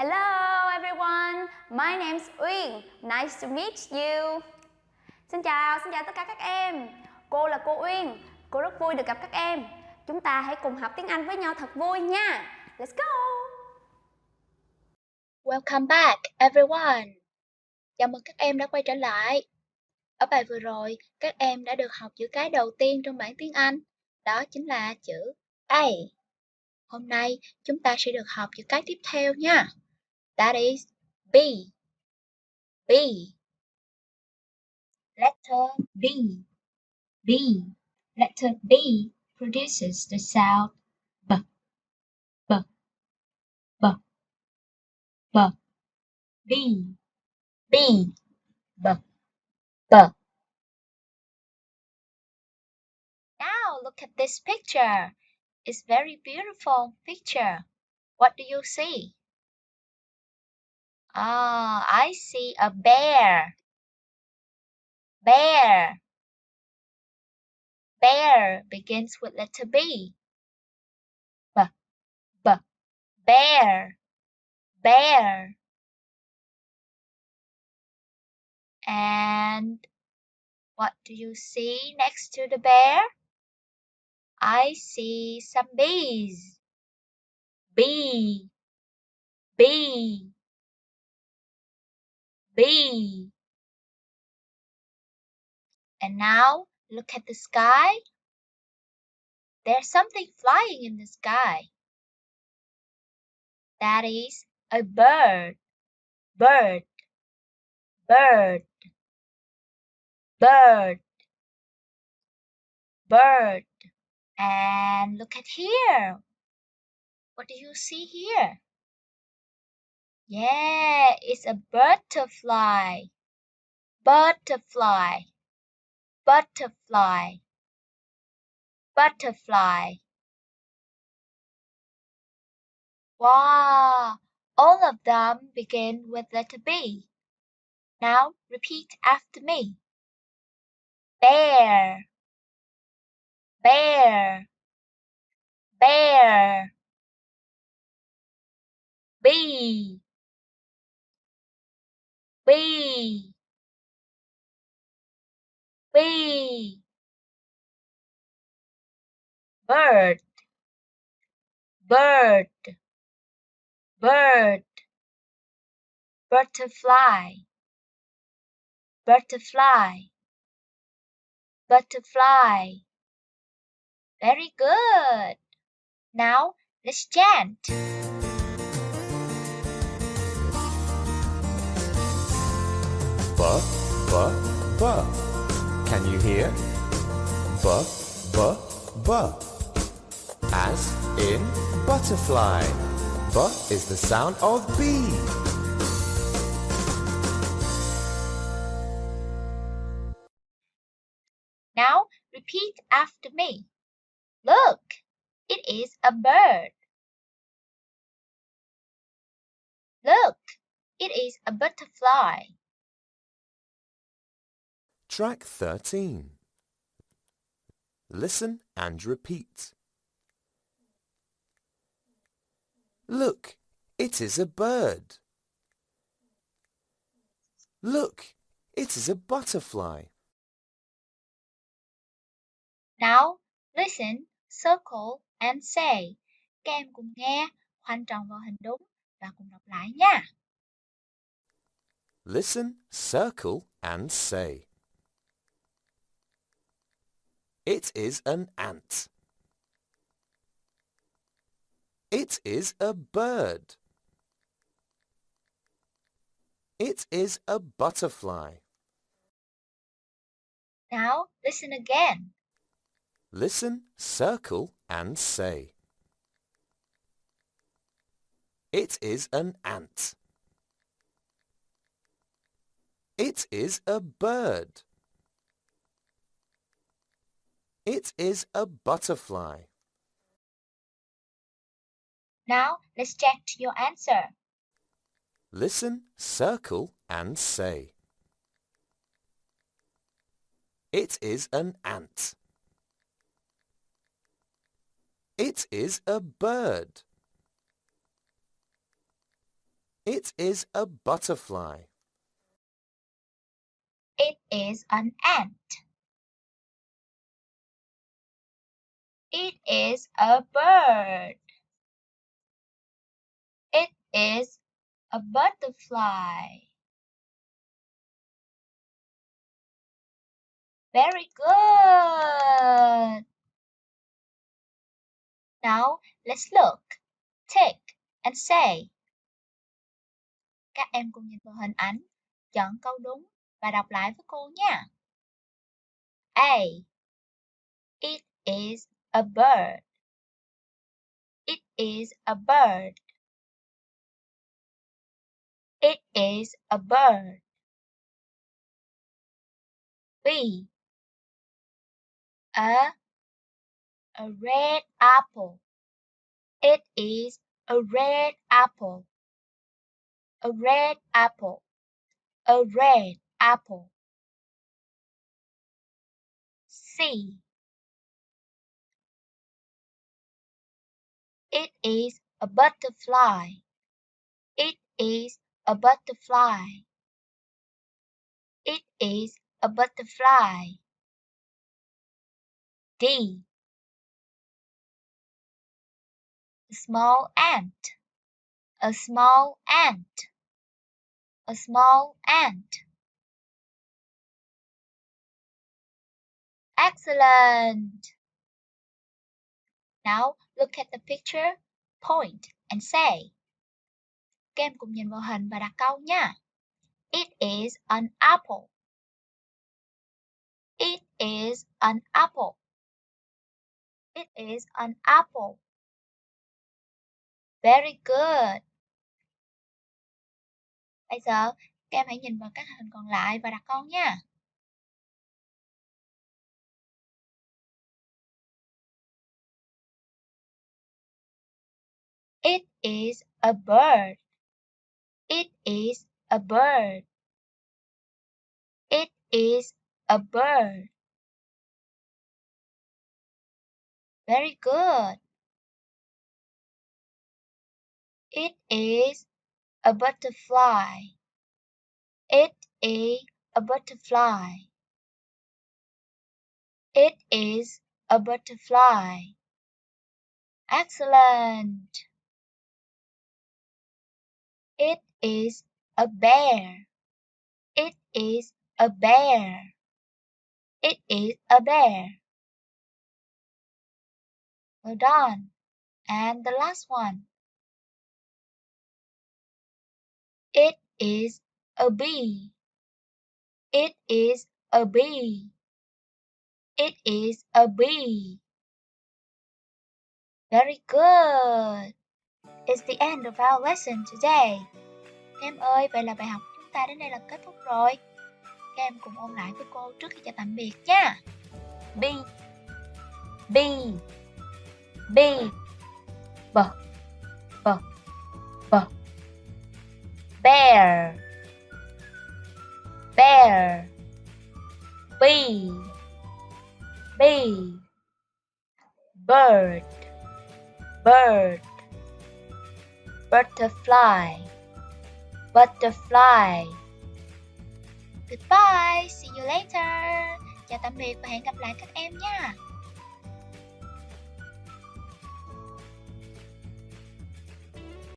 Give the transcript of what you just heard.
Hello everyone, my name's Uyên. Nice to meet you. Xin chào tất cả các em. Cô là cô Uyên. Cô rất vui được gặp các em. Chúng ta hãy cùng học tiếng Anh với nhau thật vui nha. Let's go. Welcome back everyone. Chào mừng các em đã quay trở lại. Ở bài vừa rồi, các em đã được học chữ cái đầu tiên trong bảng tiếng Anh. Đó chính là chữ A. Hôm nay, chúng ta sẽ được học chữ cái tiếp theo nha. That is B. B. Letter B. B. Letter B produces the sound B. B. B. B. B. B. B. B. Now look at this picture. It's very beautiful picture. What do you see? I see a bear. Bear. Bear begins with letter B. B. B. Bear. Bear. And what do you see next to the bear? I see some bees. Bee. Bee. Bee. And now look at the sky. There's something flying in the sky. That is a bird. Bird. Bird. Bird. Bird. And look at here. What do you see here? Yeah, it's a butterfly. Butterfly. Butterfly. Butterfly. Wow, all of them begin with letter B. Now repeat after me. Bear. Bear. Bear. Bee. Bee. Bee. Bird. Bird. Bird. Butterfly. Butterfly. Butterfly. Very good. Now let's chant. B, B, B. Can you hear? B, B, B. As in butterfly. B is the sound of B. Now repeat after me. Look, it is a bird. Look, it is a butterfly. Track 13. Listen and repeat. Look, it is a bird. Look, it is a butterfly. Now listen, circle and say. Các em cùng nghe, khoanh tròn vào hình đúng và cùng đọc lại nha. Listen, circle and say. It is an ant. It is a bird. It is a butterfly. Now listen again. Listen, circle and say. It is an ant. It is a bird. It is a butterfly. Now let's check your answer. Listen, circle and say. It is an ant. It is a bird. It is a butterfly. It is an ant. It is a bird. It is a butterfly. Very good. Now, let's look, take, and say. Các em cùng nhìn vào hình ảnh, chọn câu đúng và đọc lại với cô nha. A. It is a bird. It is a bird. It is a bird. B. A red apple. It is a red apple. A red apple. A red apple. C. It is a butterfly. It is a butterfly. It is a butterfly. D. A small ant. A small ant. A small ant. Excellent! Now look at the picture, point and say. Các em cùng nhìn vào hình và đặt câu nha. It is an apple. It is an apple. It is an apple. Very good. Bây giờ, các em hãy nhìn vào các hình còn lại và đặt câu nha. It is a bird. It is a bird. It is a bird. Very good. It is a butterfly. It is a butterfly. It is a butterfly. Excellent. It is a bear. It is a bear. It is a bear. Well done. And the last one. It is a bee. It is a bee. It is a bee. Very good. It's the end of our lesson today. Các em ơi, vậy là bài học của chúng ta đến đây là kết thúc rồi. Các em cùng ôn lại với cô trước khi chào tạm biệt nha. Bee, bee, bee, b, b, b. Bear, bear, bee, bee, bird, bird, butterfly, butterfly. Goodbye, see you later. Chào tạm biệt và hẹn gặp lại các em nha.